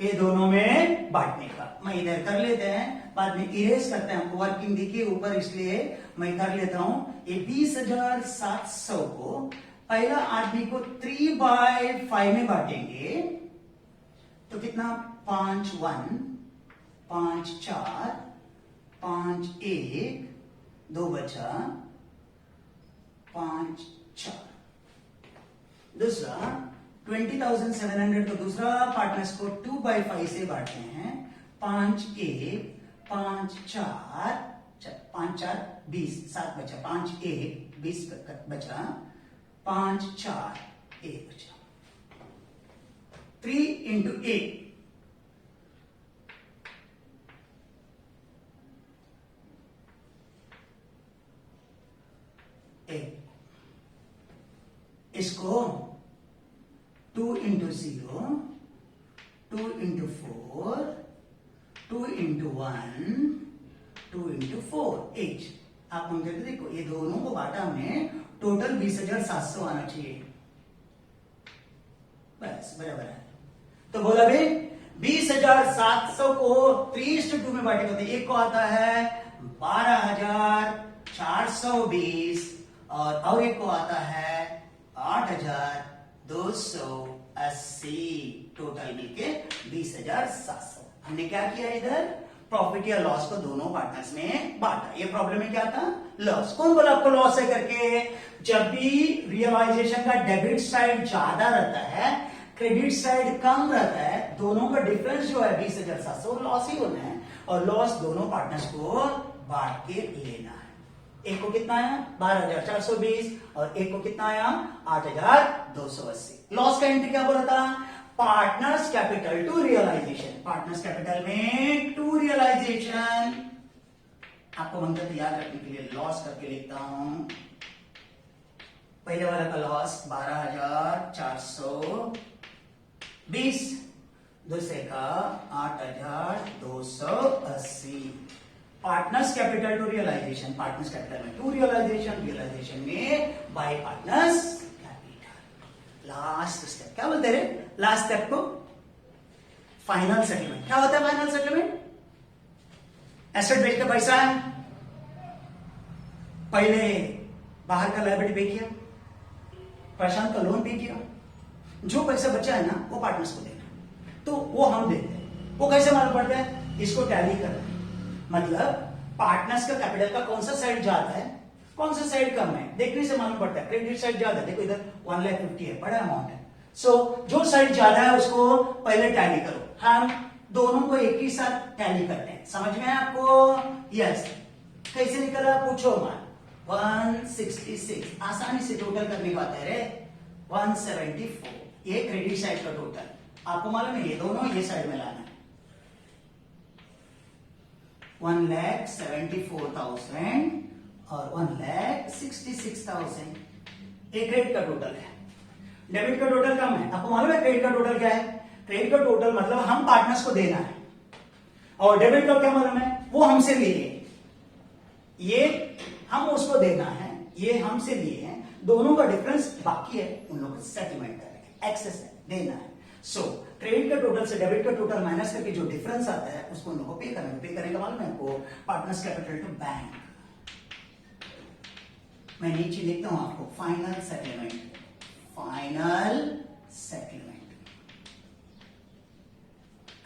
ये दोनों में बांटने का। मैं इधर कर लेते हैं, बाद में इरेज करते हैं। हमको वर्किंग देखिए ऊपर, इसलिए मैं कर लेता हूं। ये 20,700 को पहला आदमी को 3/5 में बांटेंगे तो कितना 5 1, 5 4, 5 1, 2 बचा 5 4। दूसरा 20,700 तो दूसरा पार्टनर्स को 2/5 से बांटते हैं। 5 1, 5 4, 5 4 20, 7 बचा, 5 1 20 बचा, 5 4 1 बचा। 3 into 8 इसको 2 into 0, 2 into 4, 2 into 1, 2 into 4, 8। आप हम कहते देखो ये दोनों को बांटा हमने, टोटल 20,700 आना चाहिए, बस बराबर है। तो बोला भाई 20,700 को 3:2 में बांटेगा तो एक को आता है 12,000 420 और एक को आता है 8,280, टोटल मिलके 20,700। हमने क्या किया इधर, प्रॉफिट या लॉस को दोनों पार्टनर्स में बांटा। ये प्रॉब्लम में क्या था, लॉस। कौन बोला आपको लॉस है करके? जब भी रियलाइजेशन का डेबिट साइड ज्यादा रहता है, क्रेडिट साइड कम रहता है, दोनों का डिफरेंस जो है 20,700 लॉस ही होना है, और लॉस दोनों पार्टनर्स को बांट के लेना है। एक को कितना आया 12,420 और एक को कितना आया 8,280। लॉस का एंट्री क्या बोला था, partners capital to realisation. Partners capital में टू रियलाइजेशन। आपको मंत्र याद रखने के लिए लॉस करके लिखता हूं। पहले वाला का लॉस 12,420, दूसरे का 8,280। Partners capital to realisation, partners capital में टू रियलाइजेशन, रियलाइजेशन में by partners capital. Last step क्या बोलते हैं, लास्ट स्टेप को फाइनल सेटलमेंट। क्या होता है फाइनल सेटलमेंट? एसेट बेच के पैसा है, पहले बाहर का लायबिलिटी पे किया, प्रशांत का लोन पे किया, जो पैसा बचा है ना वो पार्टनर्स को देना, तो वो हम देते हैं। वो कैसे मालूम पड़ता है, इसको टैली करना है। मतलब पार्टनर्स का कैपिटल का कौन सा साइड ज्यादा है, कौन सा साइड कम है, देखने से मालूम पड़ता है। क्रेडिट साइड ज्यादा है, देखो इधर 1,50,000 है, बड़ा अमाउंट है। सो जो साइड ज्यादा है उसको पहले टैली करो। हम दोनों को एक ही साथ टैली करते हैं, समझ में आपको? यस। कैसे निकला पूछो मत। 166 आसानी से टोटल करने की बात है रे। 174 ये क्रेडिट साइड का टोटल, आपको मालूम है ये दोनों ये साइड में लाना है। 1,74,000 और 1,66,000 एक क्रेडिट का टोटल है। डेबिट का टोटल कम है, आपको मालूम है क्रेडिट का टोटल क्या है? क्रेडिट का टोटल मतलब हम पार्टनर्स को देना है, और डेबिट का क्या मालूम है, वो हमसे लिए, ये हम उसको देना है, ये हमसे लिए हैं, दोनों का डिफरेंस बाकी है, उन लोगों को सेटलमेंट करेंगे, एक्सेस है, देना है। सो क्रेडिट का टोटल से डेबिट का टोटल माइनस करके जो डिफरेंस आता है उसको उन लोगों को पे करेंगे। पे करेंगे मालूम है आपको, पार्टनर्स कैपिटल टू बैंक। मैं नीचे लिखता हूं आपको फाइनल सेटलमेंट, फाइनल सेटलमेंट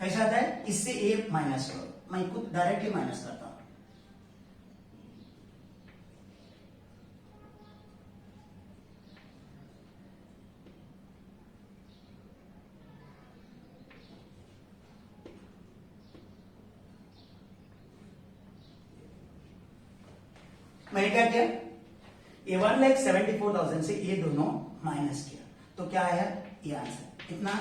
कैसा आता है, इससे ए माइनस करो, मैं खुद डायरेक्टली माइनस करता हूं। मैंने क्या किया, ये 1,74,000 से ये दोनों माइनस किया, तो क्या आया ये आंसर। कितना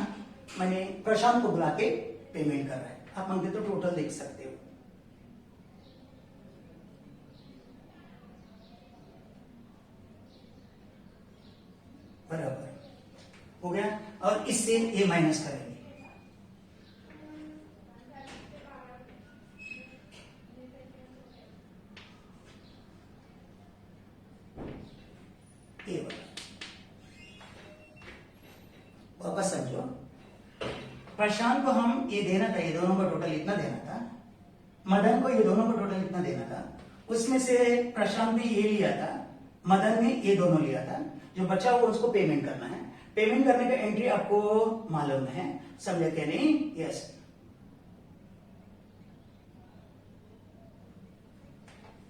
मैंने प्रशांत को बुला के पेमेंट कर रहा है, आप मांगते तो टोटल देख सकते हो। बराबर हो गया, और इससे ये माइनस करेंगे। वापस समझो, प्रशांत को हम ये देना था, ये दोनों का टोटल इतना देना था, मदन को ये दोनों का टोटल इतना देना था, उसमें से प्रशांत ने ये लिया था, मदन ने ये दोनों लिया था, जो बचा हुआ उसको पेमेंट करना है। पेमेंट करने का एंट्री आपको मालूम है, समझे क्या नहीं? यस।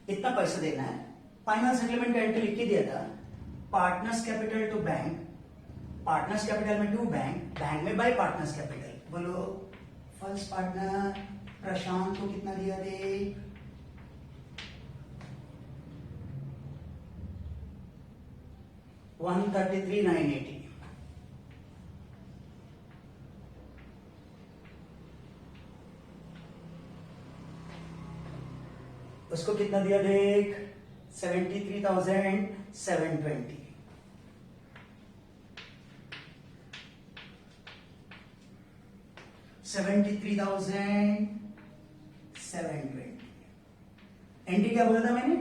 इतना पैसा देना है, फाइनल सेटलमेंट का एंट्री लिख के दिया था, partners capital to bank, partners capital में टू बैंक, बैंक में बाय पार्टनर्स कैपिटल। बोलो फर्स्ट पार्टनर प्रशांत को कितना दिया दे, 133,980। उसको कितना दिया देख, 73,720। एंट्री क्या बोला था मैंने,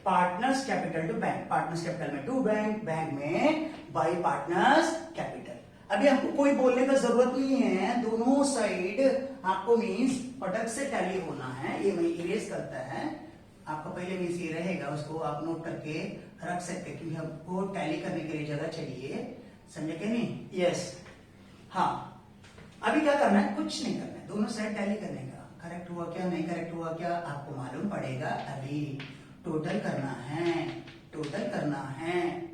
partners capital to bank, partners capital में टू बैंक, बैंक में बाय पार्टनर्स कैपिटल। अभी आपको कोई बोलने का जरूरत नहीं है, दोनों साइड आपको मीन्स पटक से टैली होना है। ये मैं इरेज करता है, आपका पहले भी ये रहेगा, उसको आप नोट करके रख सकते हैं, क्योंकि हमको टैली करने के लिए जगह चाहिए, समझे कि नहीं? यस। हाँ, अभी क्या करना है? कुछ नहीं करना है, दोनों साइड टैली करने का। करेक्ट हुआ क्या, नहीं करेक्ट हुआ क्या, आपको मालूम पड़ेगा। अभी टोटल करना है, टोटल करना है।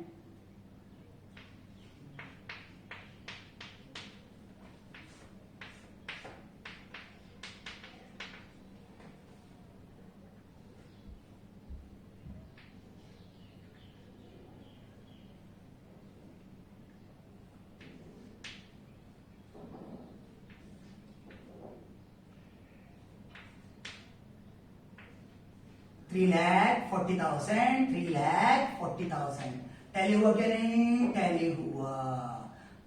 $3,40,000 टैली हुआ क्या नहीं? टैली हुआ।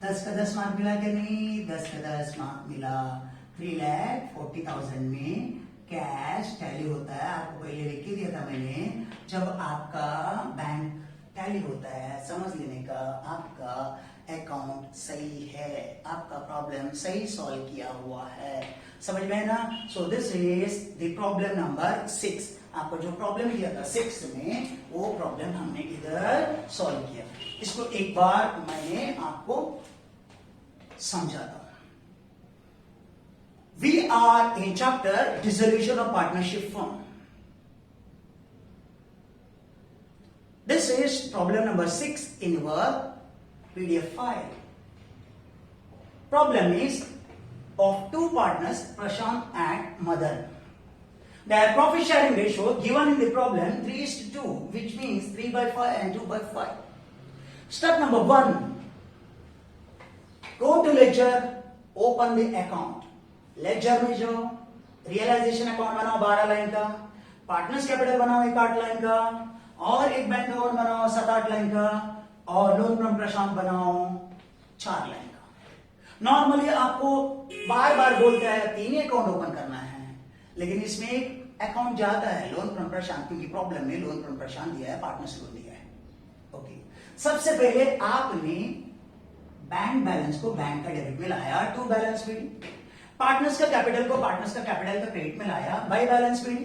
10 का 10 मार्क मिला क्या नहीं? 10 का 10 मार्क मिला। 3,40,000 में कैश टैली होता है, आपको पहले लिख के दिया था मैंने। जब आपका बैंक टैली होता है, समझ लेने का आपका अकाउंट सही है, आपका प्रॉब्लम सही सॉल्व किया हुआ है, समझ में है ना? So this is the problem number 6। आपको जो प्रॉब्लम दिया था 6 में, वो प्रॉब्लम हमने इधर सॉल्व किया। इसको एक बार मैंने आपको समझाता हूं। We are in chapter dissolution of partnership firm. This is problem number 6 in your PDF file. Problem is of two partners, Prashant and Madan. Their profit sharing ratio given in the problem 3:2, which means 3/5 and 2/5. Step number 1. Go to ledger, open the account. Ledger में जो रियलाइजेशन अकाउंट बनाओ 12 लाइन का, पार्टनर्स कैपिटल बनाओ 1-8 लाइन का, और एक बैंक अकाउंट बनाओ 7-8 लाइन का, और लोन फ्रॉम प्रशांत बनाओ 4 लाइन का। नॉर्मली आपको बार बार बोलता है 3 ही अकाउंट ओपन करना है, लेकिन इसमें एक अकाउंट जाता है लोन फ्रॉम प्रशांत, क्योंकि प्रॉब्लम में लोन फ्रॉम प्रशांत दिया है, पार्टनर्स लोन दिया है। ओके, सबसे पहले आपने बैंक बैलेंस को बैंक का डेबिट में लाया, टू बैलेंस में। पार्टनर्स का कैपिटल को पार्टनर्स का कैपिटल का क्रेडिट में लाया, बाई बैलेंस में।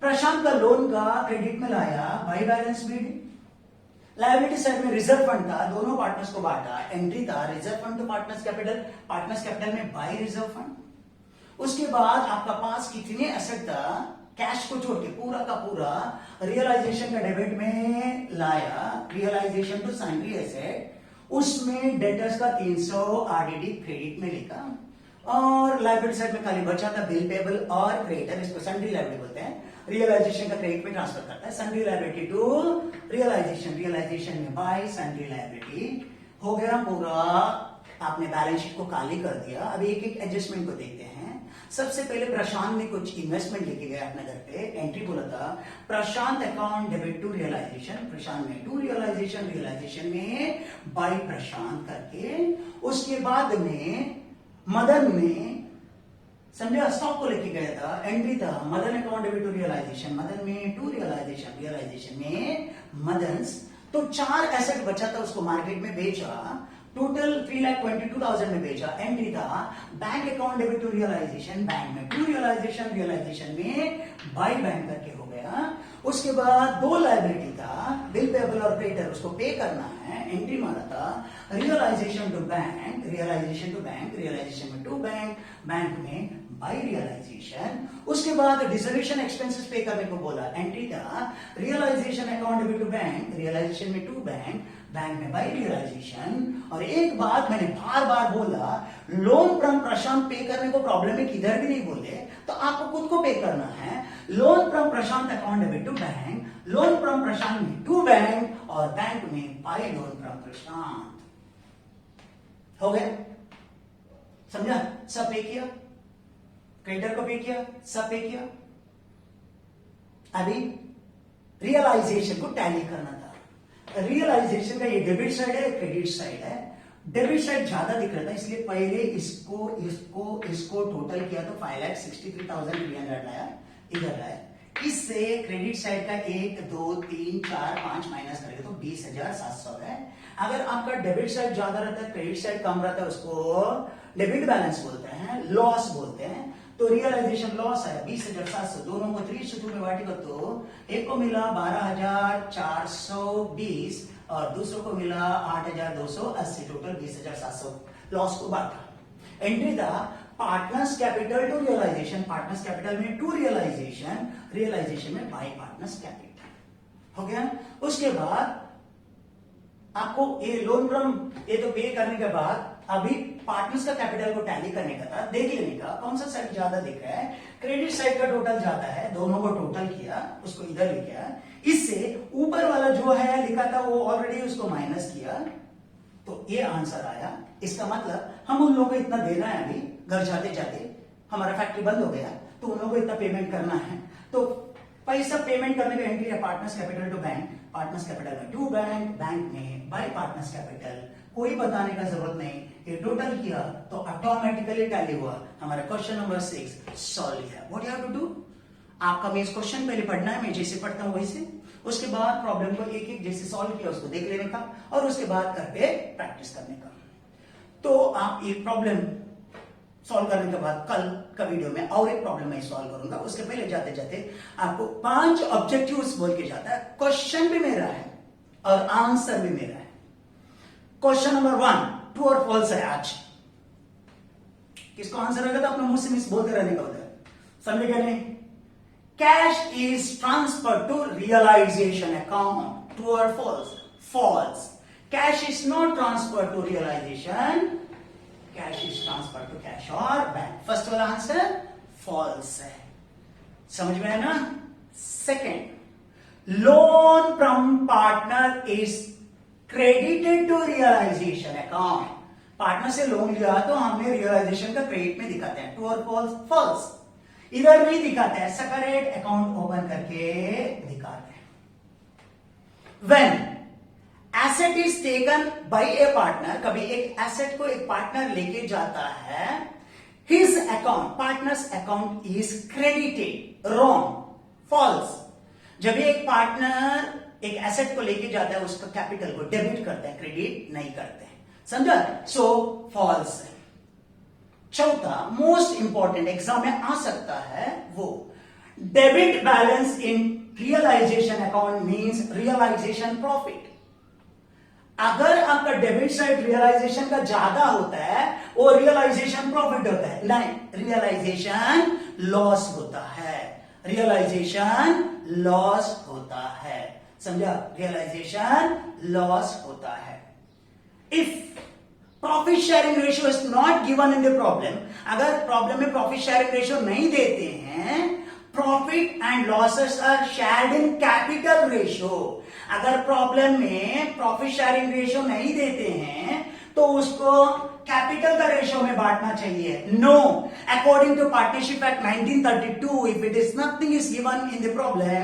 प्रशांत का लोन का क्रेडिट में लाया, बाई बैलेंस में। लायबिलिटी साइड में रिजर्व फंड था, दोनों पार्टनर्स को बांटा, एंट्री था reserve fund to partners capital में बाई रिजर्व फंड। उसके बाद आपका पास कितने एसेट था, कैश को छोड़ के पूरा का पूरा रियलाइजेशन का डेबिट में लाया, रियलाइजेशन टू सन्ड्री एसेट, उसमें डेटर्स का 300 आरडीडी क्रेडिट में लिखा, और लायबिलिटी साइड में खाली बचा था बिल पेबल और क्रेडिटर, इसको सन्ड्री लायबिलिटी बोलते हैं। रियलाइजेशन का क्रेडिट में ट्रांसफर करता है, सन्ड्री लायबिलिटी टू रियलाइजेशन में बाय सन्ड्री लायबिलिटी हो गया पूरा। आपने बैलेंस शीट को खाली कर दिया। अभी एक एक एडजस्टमेंट को देखते हैं। सबसे पहले प्रशांत ने कुछ इन्वेस्टमेंट लेके गया अपने घर पे, एंट्री बोला था प्रशांत account debit to realisation, Prashant में टू रियलाइजेशन में बाय प्रशांत करके, उसके बाद में मदन में समझा स्टॉक को लेके गया था, एंट्री था Madan account debit to realisation, Madan में टू रियलाइजेशन में मदन, तो 4 एसेट बचा था, उसको मार्केट में बेचा, टोटल 3,22,000 में बेचा, एंट्री था bank account debit to realisation, bank में टू रियलाइजेशन में बाय बैंक करके हो गया। उसके बाद 2 लायबिलिटी था, बिल पेबल और क्रेडिटर, उसको पे करना है, एंट्री मारा था रियलाइजेशन टू बैंक, रियलाइजेशन में टू बैंक, बैंक में बाय रियलाइजेशन। उसके बाद डिसोल्यूशन एक्सपेंसेस पे करने को बोला, एंट्री था realisation account debit to bank, realisation में टू बैंक, बैंक में बाय रियलाइजेशन। और एक बात मैंने बार बार बोला, लोन फ्रॉम प्रशांत पे करने को प्रॉब्लम है, किधर भी नहीं बोले, तो आपको खुद को पे करना है। Loan from Prashant account debit to bank, loan from Prashant में टू बैंक, और बैंक में बाय लोन फ्रॉम प्रशांत। हो गया, समझा? सब पे किया, क्रेडिटर को पे किया, सब पे किया। अभी रियलाइजेशन को टैली करना था। रियलाइजेशन का ये डेबिट साइड है, क्रेडिट साइड है। डेबिट साइड ज्यादा दिख रहा था, इसलिए पहले इसको टोटल किया तो 5,63,300 लाया, इधर लाया। इससे क्रेडिट साइड का 1, 2, 3, 4, 5 माइनस करेंगे तो 20,700 है। अगर आपका डेबिट साइड ज्यादा रहता है, क्रेडिट साइड कम रहता है, उसको डेबिट बैलेंस बोलते हैं, लॉस बोलते हैं। तो तो रियलाइजेशन लॉस है 20,700, दोनों को 3:2 में बांटेगा तो एक को मिला 12,420 और दूसरों को मिला 8,280, टोटल 20,700 लॉस को बांटा। एंट्री था partners capital to realisation, partners capital में टू रियलाइजेशन, रियलाइजेशन में बाय पार्टनर्स कैपिटल हो गया। उसके बाद आपको ये लोन फ्रॉम ये तो पे करने के बाद अभी पार्टनर्स का कैपिटल को टैली करने का था, देख लेने का कौन सा साइड ज्यादा दिख रहा है। क्रेडिट साइड का टोटल ज्यादा है, दोनों को टोटल किया, उसको इधर लेके आया, इससे ऊपर वाला जो है लिखा था वो ऑलरेडी उसको माइनस किया, तो ये आंसर आया। इसका मतलब हम उन लोगों को इतना देना है, अभी घर जाते जाते हमारा फैक्ट्री बंद हो गया तो उन लोगों को इतना पेमेंट करना है, तो पैसा पेमेंट करने का एंट्री है partners capital to bank, partners capital में टू बैंक, बैंक में बाय पार्टनर्स कैपिटल, कोई बताने का जरूरत नहीं, ये टोटल किया तो ऑटोमेटिकली टैली हुआ। हमारा क्वेश्चन नंबर 6 सॉल्व किया। What you have to do, आपका मैं इस क्वेश्चन पहले पढ़ना है, मैं जैसे पढ़ता हूं वैसे, उसके बाद प्रॉब्लम को एक एक जैसे सॉल्व किया उसको देख लेने का और उसके बाद घर पे प्रैक्टिस करने का। तो आप ये प्रॉब्लम सॉल्व करने के बाद कल का वीडियो में और एक प्रॉब्लम मैं सॉल्व करूंगा। उसके पहले जाते जाते आपको 5 ऑब्जेक्टिव्स बोल के जाता है, क्वेश्चन भी मेरा है और आंसर भी मेरा है। क्वेश्चन नंबर 1 ट्रू और फॉल्स है आज, किसको आंसर आएगा तो अपने मुंह से मिस बोलते रहने का होता है, समझे क्या नहीं। Cash is transfer to realisation account, true और false, false. Cash is not transfer to realisation, cash is transfer to cash और बैंक। फर्स्ट वाला आंसर फॉल्स है, समझ में है ना। Second, loan from partner is credited to realisation account, partner से लोन लिया तो हमने रियलाइजेशन का क्रेडिट में दिखाते हैं, ट्रू और फॉल्स, फॉल्स। इधर नहीं दिखाते हैं, सेपरेट अकाउंट ओपन करके दिखाते हैं। When asset is taken by a partner, कभी एक एसेट को एक पार्टनर लेके जाता है, his account, partners account is credited, wrong, false. जब एक पार्टनर एक एसेट को लेके जाता है उसका कैपिटल को डेबिट करते हैं, क्रेडिट नहीं करते हैं, समझा, सो फॉल्स है। चौथा मोस्ट इंपॉर्टेंट एग्जाम में आ सकता है वो, debit balance in realisation account means realisation profit. अगर आपका डेबिट साइड रियलाइजेशन का ज्यादा होता है वो रियलाइजेशन प्रॉफिट होता है, नहीं, रियलाइजेशन लॉस होता है, रियलाइजेशन लॉस होता है, समझा, रियलाइजेशन लॉस होता है। If profit sharing ratio is not given in the problem, अगर प्रॉब्लम में प्रॉफिट शेयरिंग रेशियो नहीं देते हैं, profit and losses are shared in capital ratio, अगर प्रॉब्लम में प्रॉफिट शेयरिंग रेशियो नहीं देते हैं तो उसको कैपिटल का रेशियो में बांटना चाहिए। No, according to partnership act 1932, if it is nothing is given in the problem,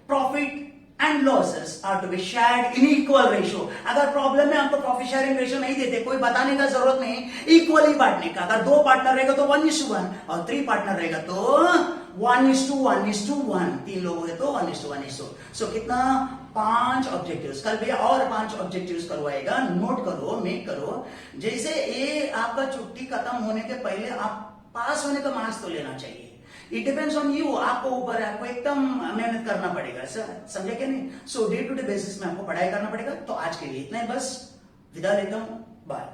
profit and losses are to be shared in equal ratio. अगर प्रॉब्लम में हमको प्रॉफिट शेयरिंग रेशियो नहीं देते, कोई बताने का जरूरत नहीं, इक्वली बांटने का। अगर 2 पार्टनर रहेगा तो 1:1 और 3 पार्टनर रहेगा तो 1:1:1, 3 लोग हो गए तो 1:1:1। सो कितना, 5 ऑब्जेक्टिव्स। कल भी और 5 ऑब्जेक्टिव्स करवाएगा, नोट करो, मेक करो। जैसे ये आपका छुट्टी खत्म होने के पहले आप पास होने का मार्क्स तो लेना चाहिए, इट डिपेंड्स ऑन यू, आपको ऊपर है, आपको एकदम मेहनत करना पड़ेगा सर, समझे क्या नहीं। सो डे टू डे बेसिस में आपको पढ़ाई करना पड़ेगा। तो आज के लिए इतना ही, बस विदा लेता हूं, बाय।